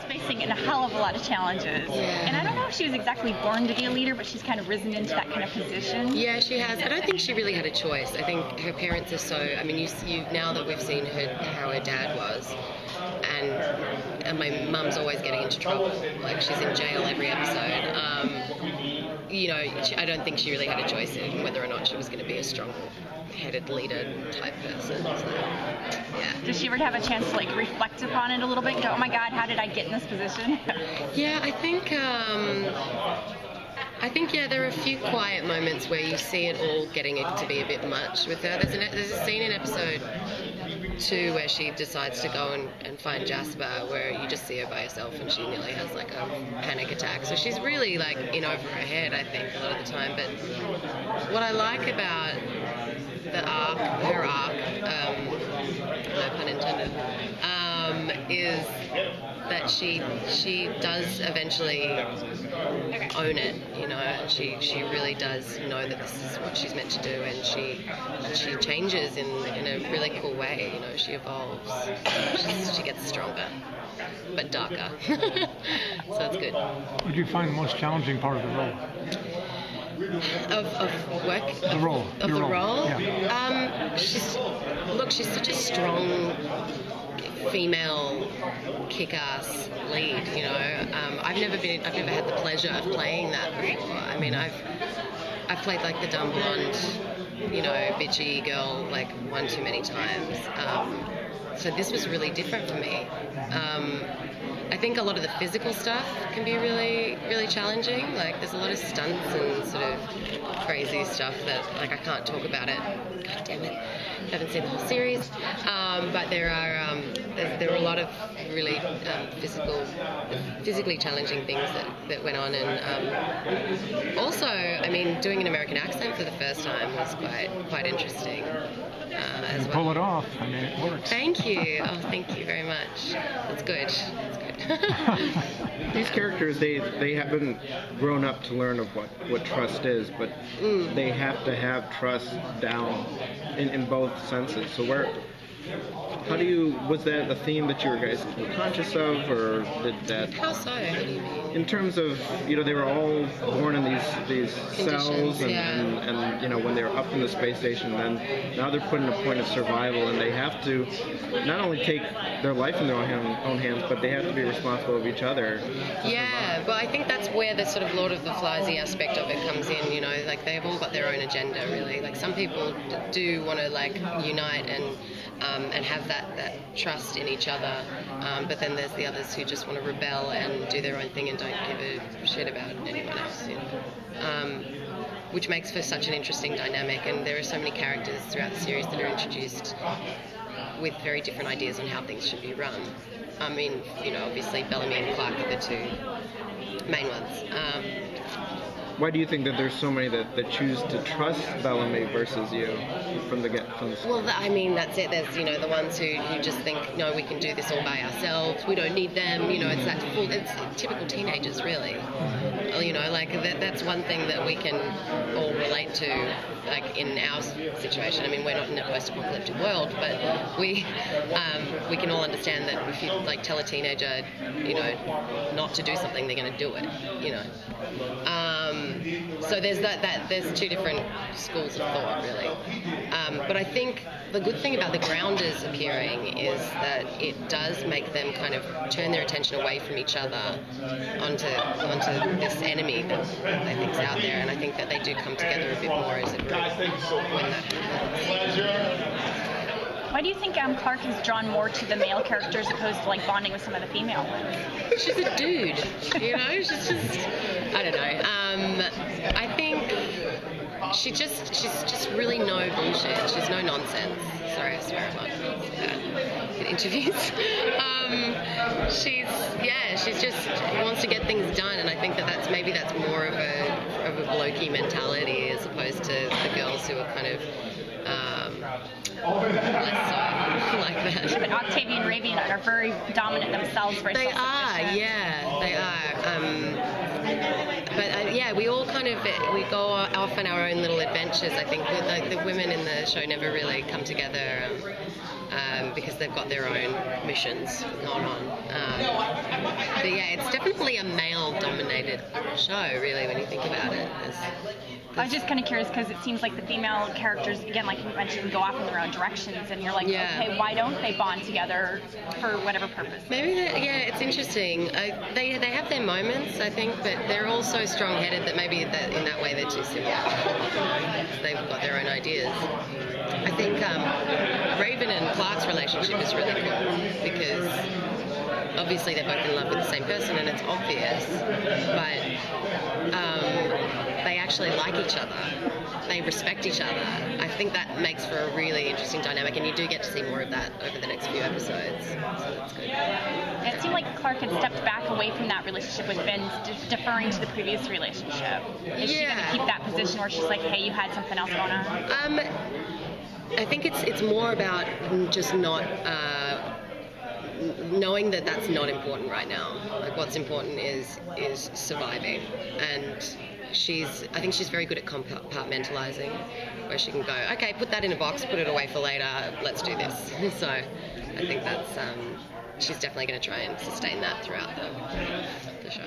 facing a hell of a lot of challenges. Yeah. And I don't know if she was exactly born to be a leader, but she's kind of risen into that kind of position. Yeah, she has. I don't think she really had a choice. I think her parents are so. I mean, you now that we've seen how her dad was, and my mum's always getting into trouble. Like she's in jail every episode. You know, I don't think she really had a choice in whether or not she was going to be a strong-headed leader type person. So, yeah. Does she ever have a chance to like reflect upon it a little bit and go, oh my God, how did I get in this position? Yeah, I think yeah, there are a few quiet moments where you see it all getting to be a bit much with her. There's a scene in episode 2 where she decides to go and find Jasper, where you just see her by herself and she nearly has like a panic attack. So she's really like in over her head, I think, a lot of the time. But what I like about her arc, no pun intended, is that she does eventually own it, you know, and she really does know that this is what she's meant to do, and she changes in a really cool way, you know, she evolves, she gets stronger, but darker, so it's good. What did you find the most challenging part of the role? Of work? The role. Of the role? Yeah. She's such a strong female kick-ass lead, you know. I've never had the pleasure of playing that before. I mean, I've played like the dumb blonde, you know, bitchy girl like one too many times. So this was really different for me. I think a lot of the physical stuff can be really, really challenging. Like there's a lot of stunts and sort of crazy stuff that like I can't talk about it. God damn it. I haven't seen the whole series. But there were a lot of really physically challenging things that went on, and also, I mean, doing an American accent for the first time was quite interesting. As well. Pull it off. I mean, it works. Thank you. Oh, thank you very much. That's good. These characters, they haven't grown up to learn of what trust is, but they have to have trust down in both senses. So was that a theme that you were guys conscious of, or did that? How so? What do you mean? In terms of, you know, they were all born in these cells, and you know, when they were up in the space station, then now they're put in a point of survival, and they have to not only take their life in their own hands, but they have to be responsible of each other. Yeah, but I think that's where the sort of Lord of the Fliesy aspect of it comes in, you know, like they've all got their own agenda, really. Like some people do want to like unite and have that trust in each other, but then there's the others who just want to rebel and do their own thing and don't give a shit about anyone else, you know. Which makes for such an interesting dynamic, and there are so many characters throughout the series that are introduced with very different ideas on how things should be run. I mean, you know, obviously Bellamy and Clark are the two main ones. Why do you think that there's so many that choose to trust Bellamy versus you from the start? Well, I mean, that's it. There's, you know, the ones who just think, no, we can do this all by ourselves. We don't need them. You know, it's typical teenagers, really. You know, like that's one thing that we can all relate to, like in our situation. I mean, we're not in a post-apocalyptic world, but we can all understand that if you like tell a teenager, you know, not to do something, they're going to do it. You know. So there's there's two different schools of thought, really. But I think the good thing about the Grounders appearing is that it does make them kind of turn their attention away from each other onto this enemy that they think's out there, and I think that they do come together a bit more as a group when that happens. Why do you think Clark is drawn more to the male characters opposed to like bonding with some of the female ones? She's a dude, you know. She's just, I don't know. I think she's just really no bullshit. She's no nonsense. Sorry, I swear a lot in interviews. She's just wants to get things done, and I think that's more of a blokey mentality as opposed to the girls who are kind of less so like that. But Octavia and Raven are very dominant themselves. Very they are, yeah, they are. But we all kind of we go off on our own little adventures. I think the women in the show never really come together. because they've got their own missions going on. But yeah, it's definitely a male-dominated show, really, when you think about it. I was just kind of curious because it seems like the female characters, again, like you mentioned, go off in their own directions, and you're like, okay, why don't they bond together for whatever purpose? Maybe, it's interesting. They have their moments, I think, but they're all so strong-headed that maybe in that way they're too similar. They've got their own ideas. I think Raven and Clark's relationship is really cool because obviously they're both in love with the same person and it's obvious, but they actually like each other. They respect each other. I think that makes for a really interesting dynamic, and you do get to see more of that over the next few episodes, so that's good. It seemed like Clark had stepped back away from that relationship with Ben, deferring to the previous relationship. Is she going to keep that position where she's like, hey, you had something else going on? I think it's more about just not knowing that that's not important right now. Like, what's important is surviving, and I think she's very good at compartmentalizing, where she can go, okay, put that in a box, put it away for later, let's do this. So I think that's she's definitely going to try and sustain that throughout the show.